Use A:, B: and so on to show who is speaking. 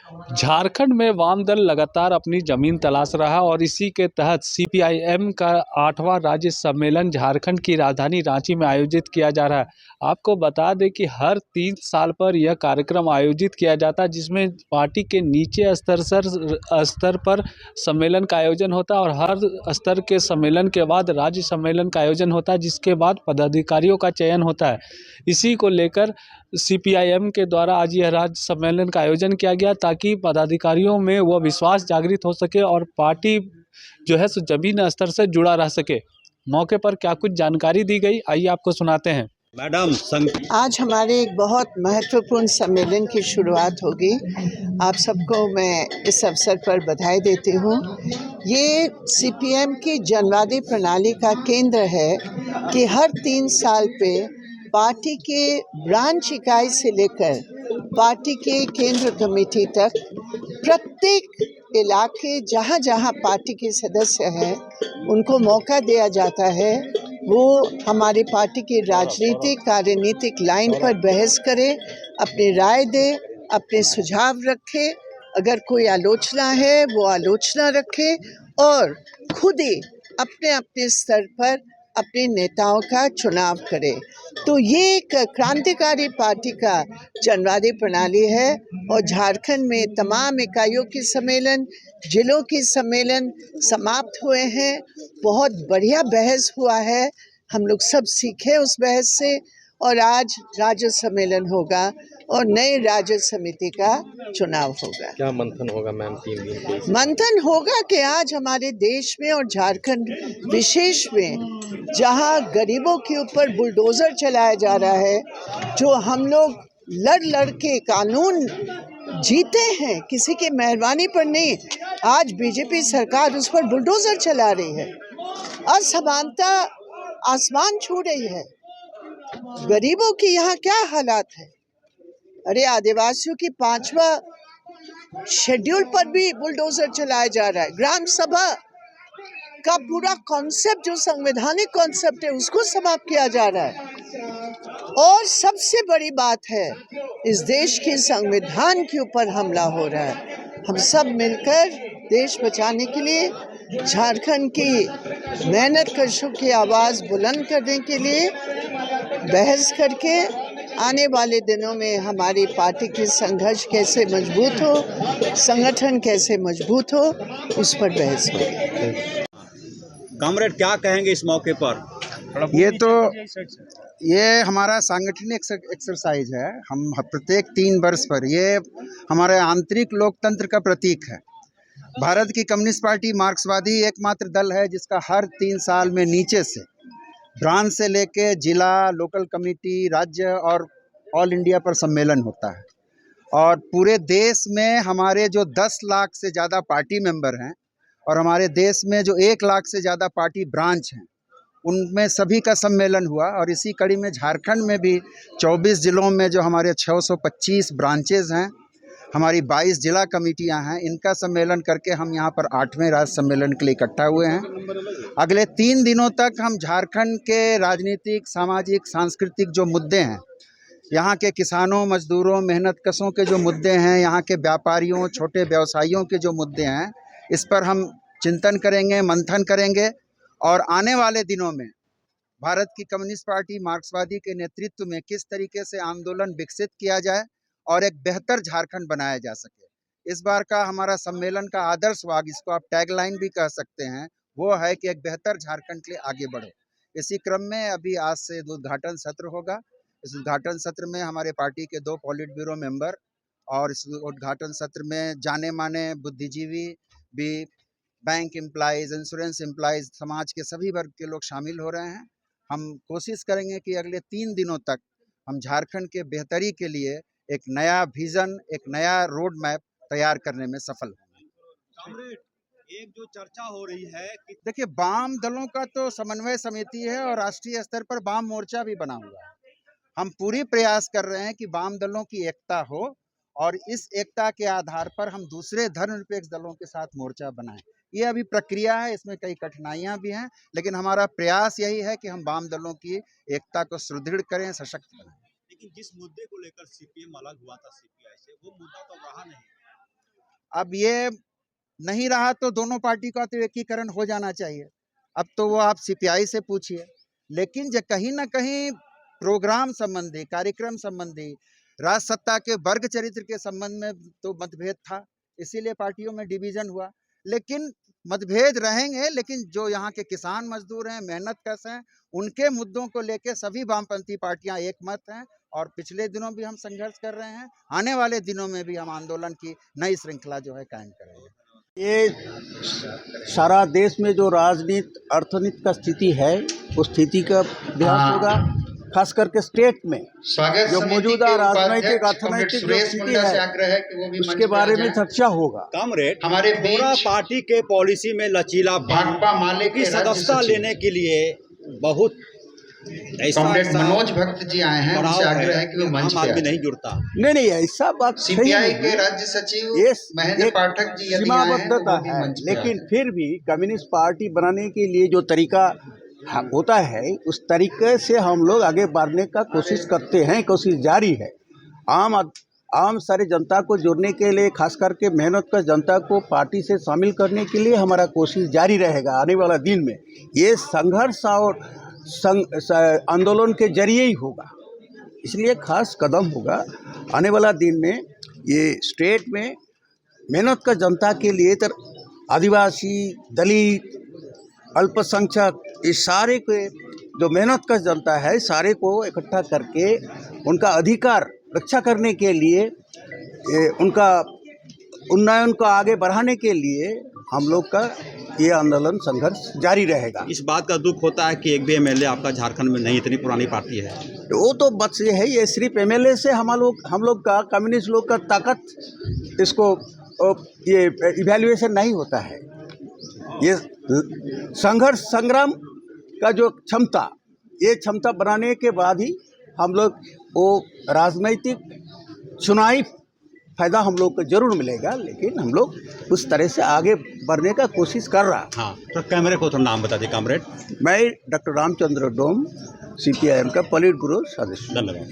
A: झारखंड में वाम दल लगातार अपनी जमीन तलाश रहा है और इसी के तहत सीपीआईएम का 8वां राज्य सम्मेलन झारखंड की राजधानी रांची में आयोजित किया जा रहा है। आपको बता दें कि हर 3 साल पर यह कार्यक्रम आयोजित किया जाता है, जिसमें पार्टी के नीचे स्तर पर सम्मेलन का आयोजन होता है और हर स्तर के सम्मेलन के बाद राज्य सम्मेलन का आयोजन होता है, जिसके बाद पदाधिकारियों का चयन होता है। इसी को लेकर सीपीआईएम के द्वारा आज यह राज्य सम्मेलन का आयोजन किया गया, ताकि पदाधिकारियों में वह विश्वास जागृत हो सके और पार्टी जो है सो जमीन स्तर से जुड़ा रह सके। मौके पर क्या कुछ जानकारी दी गई, आइए आपको सुनाते हैं।
B: मैडम
C: आज हमारे एक बहुत महत्वपूर्ण सम्मेलन की शुरुआत होगी। आप सबको मैं इस अवसर पर बधाई देती हूँ। ये सीपीएम की जनवादी प्रणाली का केंद्र है कि हर 3 साल पे पार्टी के ब्रांच इकाई से लेकर पार्टी के केंद्र कमेटी तक प्रत्येक इलाके जहाँ जहाँ पार्टी के सदस्य हैं उनको मौका दिया जाता है, वो हमारी पार्टी की राजनीतिक कार्यनीतिक लाइन पर बहस करे, अपनी राय दे, अपने सुझाव रखे, अगर कोई आलोचना है वो आलोचना रखे और खुद ही अपने अपने स्तर पर अपने नेताओं का चुनाव करे। तो ये एक क्रांतिकारी पार्टी का जनवादी प्रणाली है और झारखंड में तमाम इकाइयों के सम्मेलन, जिलों के सम्मेलन समाप्त हुए हैं। बहुत बढ़िया बहस हुआ है, हम लोग सब सीखे उस बहस से और आज राज्य सम्मेलन होगा और नए राज्य समिति का चुनाव होगा।
B: क्या मंथन होगा मैम 3 दिन के?
C: मंथन होगा कि आज हमारे देश में और झारखंड विशेष में जहां गरीबों के ऊपर बुलडोजर चलाया जा रहा है, जो हम लोग लड़ लड़ के कानून जीते हैं, किसी की मेहरबानी पर नहीं, आज बीजेपी सरकार उस पर बुलडोजर चला रही है। असमानता आसमान छू रही है। गरीबों की यहाँ क्या हालात है। अरे आदिवासियों की 5वां शेड्यूल पर भी बुलडोजर चलाया जा रहा है। ग्राम सभा का पूरा कॉन्सेप्ट, जो संवैधानिक कॉन्सेप्ट है, उसको समाप्त किया जा रहा है। और सबसे बड़ी बात है, इस देश के संविधान के ऊपर हमला हो रहा है। हम सब मिलकर देश बचाने के लिए, झारखंड की मेहनत कशों की आवाज़ बुलंद करने के लिए बहस करके आने वाले दिनों में हमारी पार्टी की संघर्ष कैसे मजबूत हो, संगठन कैसे मजबूत हो, उस पर बहस होगी।
B: कॉमरेड क्या कहेंगे इस मौके पर?
D: ये हमारा सांगठनिक एक्सरसाइज है। हम प्रत्येक 3 वर्ष पर, ये हमारे आंतरिक लोकतंत्र का प्रतीक है। भारत की कम्युनिस्ट पार्टी मार्क्सवादी एकमात्र दल है जिसका हर 3 साल में नीचे से ब्रांच से लेके जिला, लोकल कमेटी, राज्य और ऑल इंडिया पर सम्मेलन होता है। और पूरे देश में हमारे जो 10 लाख से ज़्यादा पार्टी मेंबर हैं और हमारे देश में जो 1 लाख से ज़्यादा पार्टी ब्रांच हैं, उनमें सभी का सम्मेलन हुआ। और इसी कड़ी में झारखंड में भी 24 जिलों में जो हमारे 625 ब्रांचेज़ हैं, हमारी 22 जिला कमेटियां हैं, इनका सम्मेलन करके हम यहाँ पर 8वें राज्य सम्मेलन के लिए इकट्ठा हुए हैं। अगले 3 दिनों तक हम झारखंड के राजनीतिक, सामाजिक, सांस्कृतिक जो मुद्दे हैं, यहाँ के किसानों, मजदूरों, मेहनतकशों के जो मुद्दे हैं, यहाँ के व्यापारियों, छोटे व्यवसायियों के जो मुद्दे हैं, इस पर हम चिंतन करेंगे, मंथन करेंगे। और आने वाले दिनों में भारत की कम्युनिस्ट पार्टी मार्क्सवादी के नेतृत्व में किस तरीके से आंदोलन विकसित किया जाए और एक बेहतर झारखंड बनाया जा सके। इस बार का हमारा सम्मेलन का आदर्श वाक्य, इसको आप टैगलाइन भी कह सकते हैं, वो है कि एक बेहतर झारखंड के लिए आगे बढ़ो। इसी क्रम में अभी आज से उद्घाटन सत्र होगा। इस उद्घाटन सत्र में हमारे पार्टी के 2 पॉलिट ब्यूरो मेंबर और इस उद्घाटन सत्र में जाने माने बुद्धिजीवी भी, बैंक एम्प्लॉइज, इंश्योरेंस एम्प्लॉइज, समाज के सभी वर्ग के लोग शामिल हो रहे हैं। हम कोशिश करेंगे कि अगले 3 दिनों तक हम झारखंड के बेहतरी के लिए एक नया विजन, एक नया रोड मैप तैयार करने में सफल होंगे।
B: एक जो चर्चा हो रही है कि
D: देखिए, वाम दलों का तो समन्वय समिति है और राष्ट्रीय स्तर पर वाम मोर्चा भी बना हुआ है। हम पूरी प्रयास कर रहे हैं कि वाम दलों की एकता हो और इस एकता के आधार पर हम दूसरे धर्मनिरपेक्ष दलों के साथ मोर्चा बनाएं। ये अभी प्रक्रिया है, इसमें कई कठिनाइयां भी हैं, लेकिन हमारा प्रयास यही है कि हम वाम दलों की एकता को सुदृढ़ करें, सशक्त बनाएं।
B: लेकिन जिस मुद्दे को लेकर सीपीएम अलग हुआ था सीपीआई से, वो मुद्दा तो रहा नहीं।
D: अब ये नहीं रहा तो दोनों पार्टी का तो एकीकरण हो जाना चाहिए। अब तो वो आप सीपीआई से पूछिए, लेकिन जो कहीं ना कहीं प्रोग्राम संबंधी, कार्यक्रम संबंधी, राज सत्ता के वर्ग चरित्र के संबंध में तो मतभेद था, इसीलिए पार्टियों में डिवीजन हुआ। लेकिन मतभेद रहेंगे, लेकिन जो यहाँ के किसान मजदूर हैं, मेहनत कश हैं, उनके मुद्दों को लेकर सभी वामपंथी पार्टियां एक मत हैं। और पिछले दिनों भी हम संघर्ष कर रहे हैं, आने वाले दिनों में भी हम आंदोलन की नई श्रृंखला जो है कायम करेंगे।
E: ये सारा देश में जो राजनीति अर्थनीति का स्थिति है, उस स्थिति का अभ्यास होगा, खास करके स्टेट में जो मौजूदा राजनीतिक अर्थनैतिक जो स्थिति है उसके बारे में चर्चा होगा।
B: कॉमरेड, हमारे पूरा पार्टी के पॉलिसी में लचीलापन की सदस्यता लेने के लिए बहुत
D: मनोज भक्त जी आए हैं, उनसे आग्रह है कि वो मंच पे आए।
B: नहीं जुड़ता।
E: नहीं ऐसा बात
D: सीपीआई के राज्य सचिव महेंद्र पाठक जी
E: सीमाबद्धता है, लेकिन फिर भी कम्युनिस्ट पार्टी बनाने के लिए जो तरीका होता है उस तरीके से हम लोग आगे बढ़ने का कोशिश करते हैं, कोशिश जारी है। आम सारे जनता को जोड़ने के लिए, खास करके मेहनत का जनता को पार्टी से शामिल करने के लिए हमारा कोशिश जारी रहेगा। आने वाला दिन में ये संघर्ष और आंदोलन के जरिए ही होगा, इसलिए खास कदम होगा। आने वाला दिन में ये स्टेट में मेहनत का जनता के लिए आदिवासी, दलित, अल्पसंख्यक, इस सारे के जो मेहनत का जनता है सारे को इकट्ठा करके उनका अधिकार रक्षा करने के लिए, उनका उन्नयन को आगे बढ़ाने के लिए हम लोग का ये आंदोलन संघर्ष जारी रहेगा।
B: इस बात का दुख होता है कि एक भी एमएलए आपका झारखंड में नहीं, इतनी पुरानी पार्टी है।
E: वो तो बस ये है, ये सिर्फ एमएलए से हम लोग का कम्युनिस्ट लोग का ताकत इसको ये इवैल्यूएशन नहीं होता है। ये संघर्ष संग्राम का जो क्षमता, ये क्षमता बनाने के बाद ही हम लोग वो राजनीतिक चुनावी फायदा हम लोग को जरूर मिलेगा, लेकिन हम लोग उस तरह से आगे बढ़ने का कोशिश कर रहा है।
B: हाँ, तो कैमरे को थोड़ा नाम बता दें कॉमरेड।
E: मैं डॉक्टर रामचंद्र डोम, सीपीआईएम का पोलिट ब्यूरो सदस्य।
B: धन्यवाद।